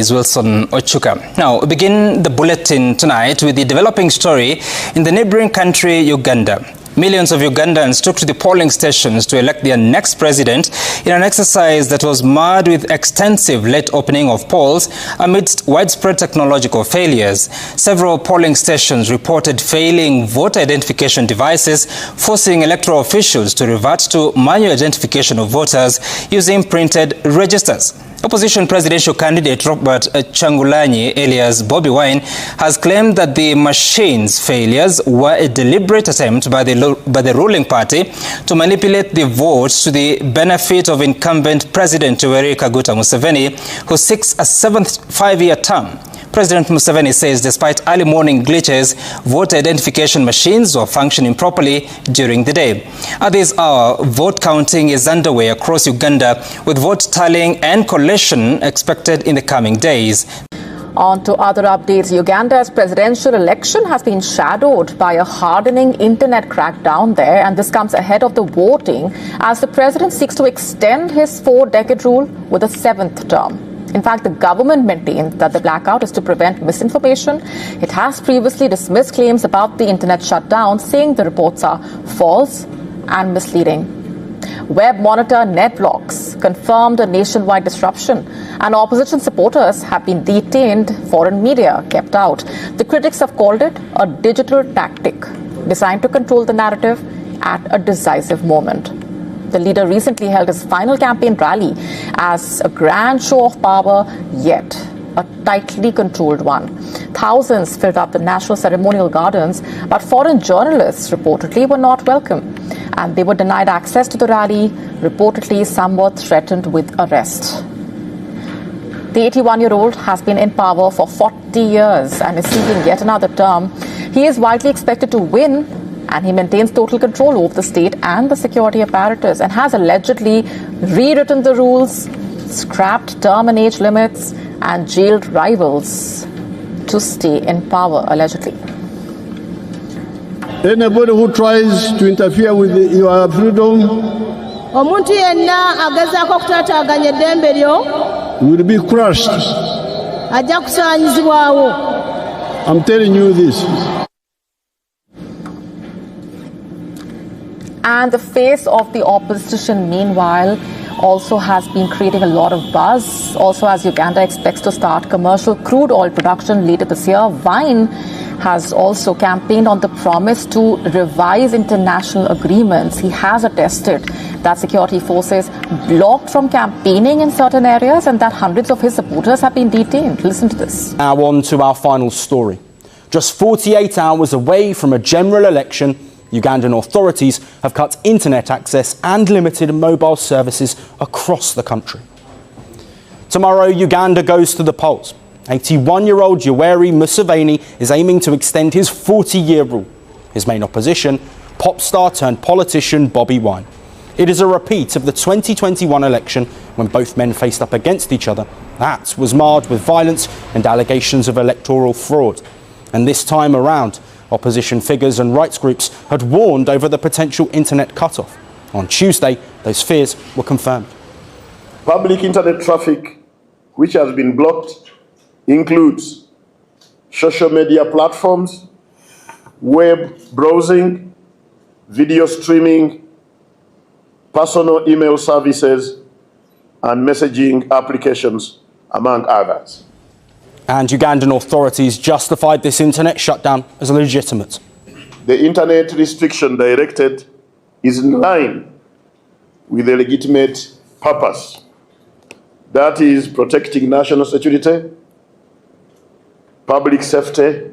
is Wilson Ochuka. Now, we begin the bulletin tonight with the developing story in the neighboring country, Uganda. Millions of Ugandans took to the polling stations to elect their next president in an exercise that was marred with extensive late opening of polls amidst widespread technological failures. Several polling stations reported failing voter identification devices, forcing electoral officials to revert to manual identification of voters using printed registers. Opposition presidential candidate Robert Changulanyi, alias Bobi Wine, has claimed that the machine's failures were a deliberate attempt by the ruling party to manipulate the votes to the benefit of incumbent President Yoweri Kaguta Museveni, who seeks a 7th five-year term. President Museveni says despite early morning glitches, voter identification machines were functioning properly during the day. At this hour, vote counting is underway across Uganda, with vote tallying and collation expected in the coming days. On to other updates. Uganda's presidential election has been shadowed by a hardening internet crackdown there, and this comes ahead of the voting as the president seeks to extend his 4-decade rule with a 7th term. In fact, the government maintained that the blackout is to prevent misinformation. It has previously dismissed claims about the internet shutdown, saying the reports are false and misleading. Web monitor NetBlocks confirmed a nationwide disruption, and opposition supporters have been detained, foreign media kept out. The critics have called it a digital tactic designed to control the narrative at a decisive moment. The leader recently held his final campaign rally as a grand show of power, yet a tightly controlled one. Thousands filled up the National Ceremonial Gardens, but foreign journalists reportedly were not welcome, and they were denied access to the rally, reportedly somewhat threatened with arrest. The 81-year-old has been in power for 40 years and is seeking yet another term. He is widely expected to win, and he maintains total control over the state and the security apparatus, and has allegedly rewritten the rules, scrapped term and age limits, and jailed rivals to stay in power, allegedly. Anybody who tries to interfere with your freedom will be crushed. I'm telling you this. And the face of the opposition, meanwhile, also has been creating a lot of buzz. Also, as Uganda expects to start commercial crude oil production later this year, Wine has also campaigned on the promise to revise international agreements. He has attested that security forces blocked from campaigning in certain areas and that hundreds of his supporters have been detained. Listen to this. Now on to our final story. Just 48 hours away from a general election, Ugandan authorities have cut internet access and limited mobile services across the country. Tomorrow, Uganda goes to the polls. 81-year-old Yoweri Museveni is aiming to extend his 40-year rule. His main opposition, pop star turned politician Bobi Wine. It is a repeat of the 2021 election when both men faced up against each other. That was marred with violence and allegations of electoral fraud. And this time around, opposition figures and rights groups had warned over the potential internet cutoff. On Tuesday, those fears were confirmed. Public internet traffic, which has been blocked, includes social media platforms, web browsing, video streaming, personal email services, and messaging applications, among others. And Ugandan authorities justified this internet shutdown as legitimate. The internet restriction directed is in line with a legitimate purpose. That is protecting national security, public safety,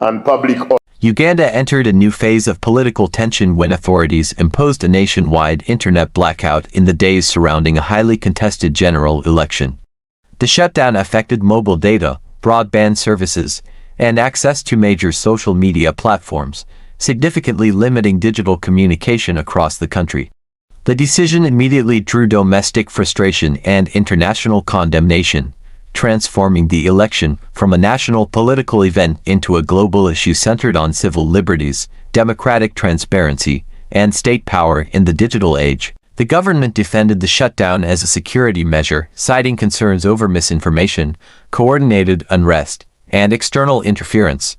and public order. Uganda entered a new phase of political tension when authorities imposed a nationwide internet blackout in the days surrounding a highly contested general election. The shutdown affected mobile data, broadband services, and access to major social media platforms, significantly limiting digital communication across the country. The decision immediately drew domestic frustration and international condemnation, transforming the election from a national political event into a global issue centered on civil liberties, democratic transparency, and state power in the digital age. The government defended the shutdown as a security measure, citing concerns over misinformation, coordinated unrest, and external interference.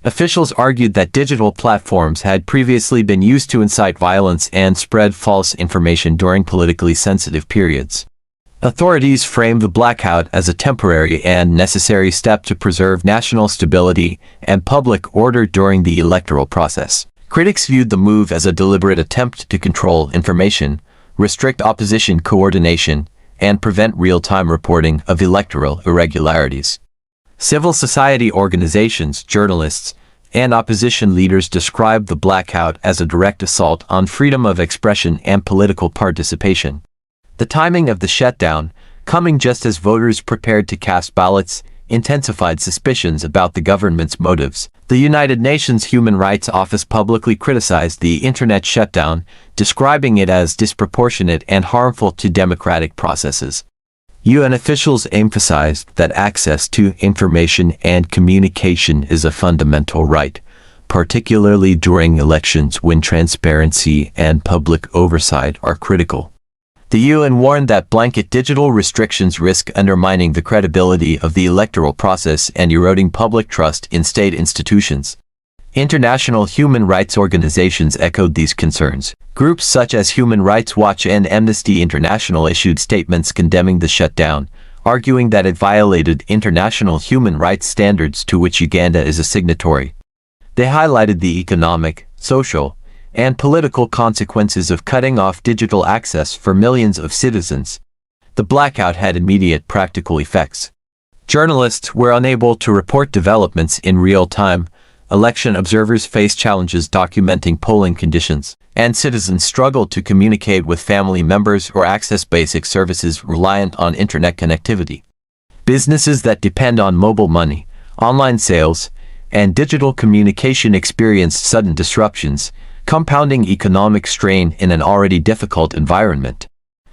Officials argued that digital platforms had previously been used to incite violence and spread false information during politically sensitive periods. Authorities framed the blackout as a temporary and necessary step to preserve national stability and public order during the electoral process. Critics viewed the move as a deliberate attempt to control information, restrict opposition coordination, and prevent real-time reporting of electoral irregularities. Civil society organizations, journalists, and opposition leaders described the blackout as a direct assault on freedom of expression and political participation. The timing of the shutdown, coming just as voters prepared to cast ballots, intensified suspicions about the government's motives. The United Nations Human Rights Office publicly criticized the internet shutdown, describing it as disproportionate and harmful to democratic processes. UN officials emphasized that access to information and communication is a fundamental right, particularly during elections when transparency and public oversight are critical. The UN warned that blanket digital restrictions risk undermining the credibility of the electoral process and eroding public trust in state institutions. International human rights organizations echoed these concerns. Groups such as Human Rights Watch and Amnesty International issued statements condemning the shutdown, arguing that it violated international human rights standards to which Uganda is a signatory. They highlighted the economic, social, and political consequences of cutting off digital access for millions of citizens. The blackout had immediate practical effects. Journalists were unable to report developments in real time, election observers faced challenges documenting polling conditions, and citizens struggled to communicate with family members or access basic services reliant on internet connectivity. Businesses that depend on mobile money, online sales, and digital communication experienced sudden disruptions, compounding economic strain in an already difficult environment.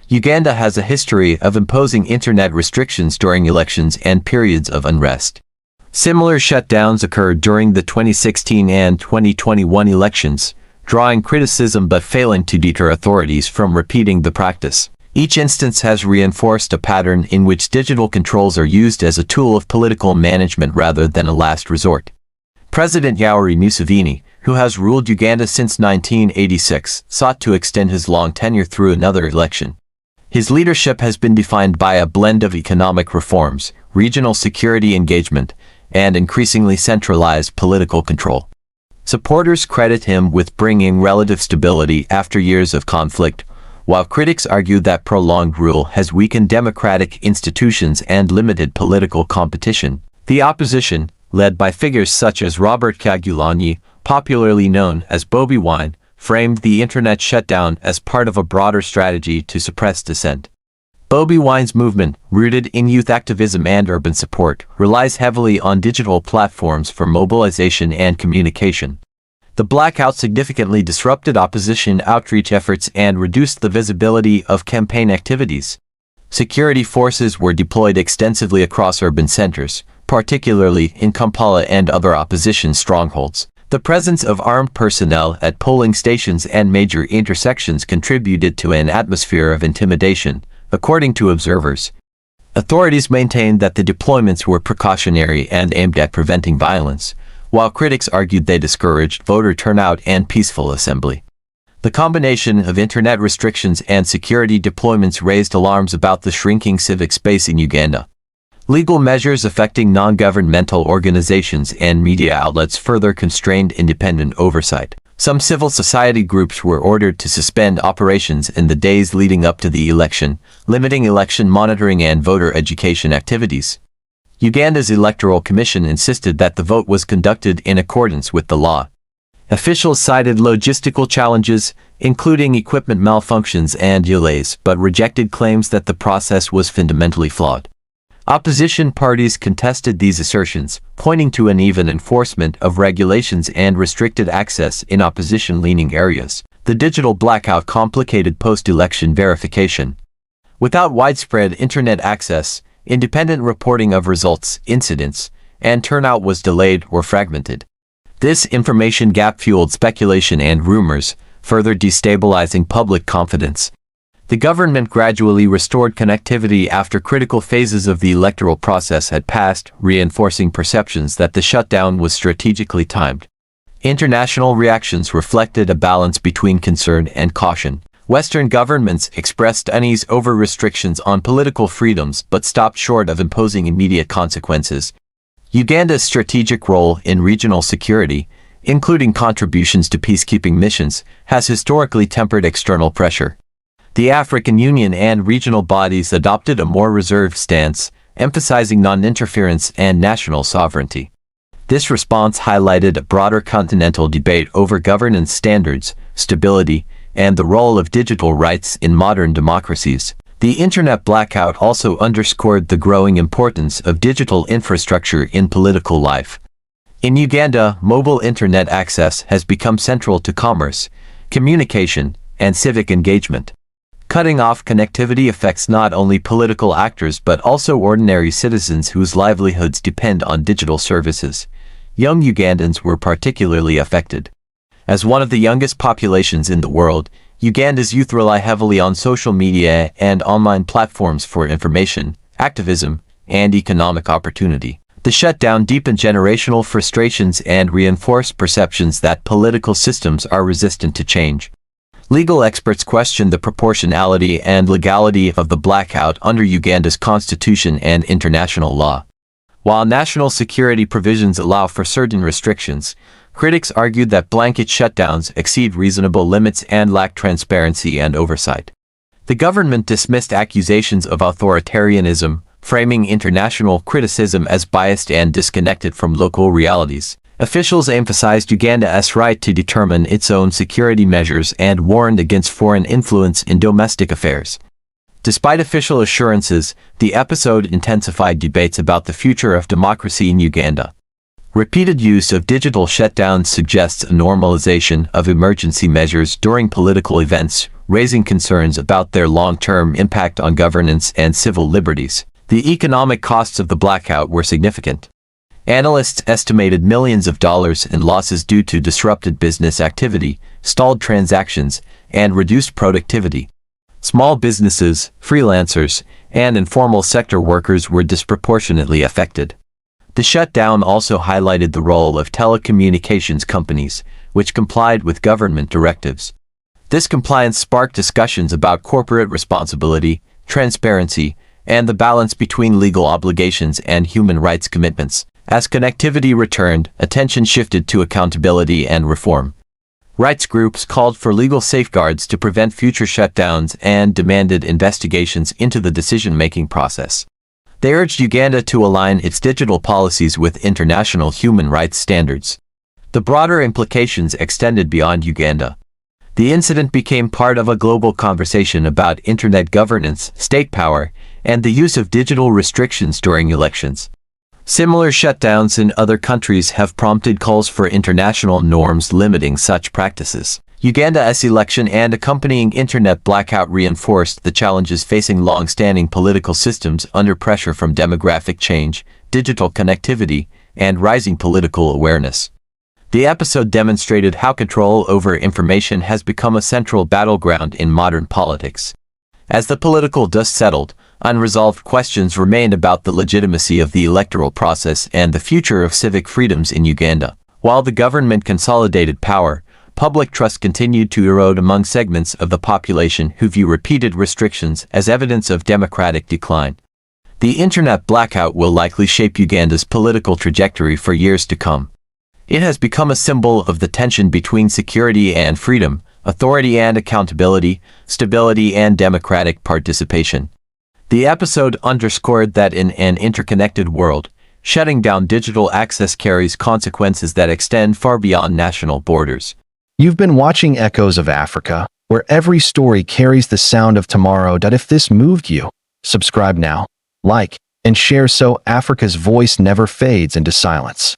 Uganda has a history of imposing internet restrictions during elections and periods of unrest. Similar shutdowns occurred during the 2016 and 2021 elections, drawing criticism but failing to deter authorities from repeating the practice. Each instance has reinforced a pattern in which digital controls are used as a tool of political management rather than a last resort. President Yoweri Museveni, who has ruled Uganda since 1986, sought to extend his long tenure through another election. His leadership has been defined by a blend of economic reforms, regional security engagement, and increasingly centralized political control. Supporters credit him with bringing relative stability after years of conflict, while critics argue that prolonged rule has weakened democratic institutions and limited political competition. The opposition, led by figures such as Robert Kyagulanyi, popularly known as Bobi Wine, framed the internet shutdown as part of a broader strategy to suppress dissent. Bobi Wine's movement, rooted in youth activism and urban support, relies heavily on digital platforms for mobilization and communication. The blackout significantly disrupted opposition outreach efforts and reduced the visibility of campaign activities. Security forces were deployed extensively across urban centers, particularly in Kampala and other opposition strongholds. The presence of armed personnel at polling stations and major intersections contributed to an atmosphere of intimidation, according to observers. Authorities maintained that the deployments were precautionary and aimed at preventing violence, while critics argued they discouraged voter turnout and peaceful assembly. The combination of internet restrictions and security deployments raised alarms about the shrinking civic space in Uganda. Legal measures affecting non-governmental organizations and media outlets further constrained independent oversight. Some civil society groups were ordered to suspend operations in the days leading up to the election, limiting election monitoring and voter education activities. Uganda's Electoral Commission insisted that the vote was conducted in accordance with the law. Officials cited logistical challenges, including equipment malfunctions and delays, but rejected claims that the process was fundamentally flawed. Opposition parties contested these assertions, pointing to uneven enforcement of regulations and restricted access in opposition-leaning areas. The digital blackout complicated post-election verification. Without widespread internet access, independent reporting of results, incidents, and turnout was delayed or fragmented. This information gap fueled speculation and rumors, further destabilizing public confidence. The government gradually restored connectivity after critical phases of the electoral process had passed, reinforcing perceptions that the shutdown was strategically timed. International reactions reflected a balance between concern and caution. Western governments expressed unease over restrictions on political freedoms but stopped short of imposing immediate consequences. Uganda's strategic role in regional security, including contributions to peacekeeping missions, has historically tempered external pressure. The African Union and regional bodies adopted a more reserved stance, emphasizing non-interference and national sovereignty. This response highlighted a broader continental debate over governance standards, stability, and the role of digital rights in modern democracies. The internet blackout also underscored the growing importance of digital infrastructure in political life. In Uganda, mobile internet access has become central to commerce, communication, and civic engagement. Cutting off connectivity affects not only political actors but also ordinary citizens whose livelihoods depend on digital services. Young Ugandans were particularly affected. As one of the youngest populations in the world, Uganda's youth rely heavily on social media and online platforms for information, activism, and economic opportunity. The shutdown deepened generational frustrations and reinforced perceptions that political systems are resistant to change. Legal experts questioned the proportionality and legality of the blackout under Uganda's constitution and international law. While national security provisions allow for certain restrictions, critics argued that blanket shutdowns exceed reasonable limits and lack transparency and oversight. The government dismissed accusations of authoritarianism, framing international criticism as biased and disconnected from local realities. Officials emphasized Uganda's right to determine its own security measures and warned against foreign influence in domestic affairs. Despite official assurances, the episode intensified debates about the future of democracy in Uganda. Repeated use of digital shutdowns suggests a normalization of emergency measures during political events, raising concerns about their long-term impact on governance and civil liberties. The economic costs of the blackout were significant. Analysts estimated millions of dollars in losses due to disrupted business activity, stalled transactions, and reduced productivity. Small businesses, freelancers, and informal sector workers were disproportionately affected. The shutdown also highlighted the role of telecommunications companies, which complied with government directives. This compliance sparked discussions about corporate responsibility, transparency, and the balance between legal obligations and human rights commitments. As connectivity returned, attention shifted to accountability and reform. Rights groups called for legal safeguards to prevent future shutdowns and demanded investigations into the decision-making process. They urged Uganda to align its digital policies with international human rights standards. The broader implications extended beyond Uganda. The incident became part of a global conversation about internet governance, state power, and the use of digital restrictions during elections. Similar shutdowns in other countries have prompted calls for international norms limiting such practices. Uganda's election and accompanying internet blackout reinforced the challenges facing long-standing political systems under pressure from demographic change, digital connectivity, and rising political awareness. The episode demonstrated how control over information has become a central battleground in modern politics. As the political dust settled, unresolved questions remained about the legitimacy of the electoral process and the future of civic freedoms in Uganda. While the government consolidated power, public trust continued to erode among segments of the population who view repeated restrictions as evidence of democratic decline. The internet blackout will likely shape Uganda's political trajectory for years to come. It has become a symbol of the tension between security and freedom, authority and accountability, stability and democratic participation. The episode underscored that in an interconnected world, shutting down digital access carries consequences that extend far beyond national borders. You've been watching Echoes of Africa, where every story carries the sound of tomorrow. If this moved you, subscribe now, like, and share so Africa's voice never fades into silence.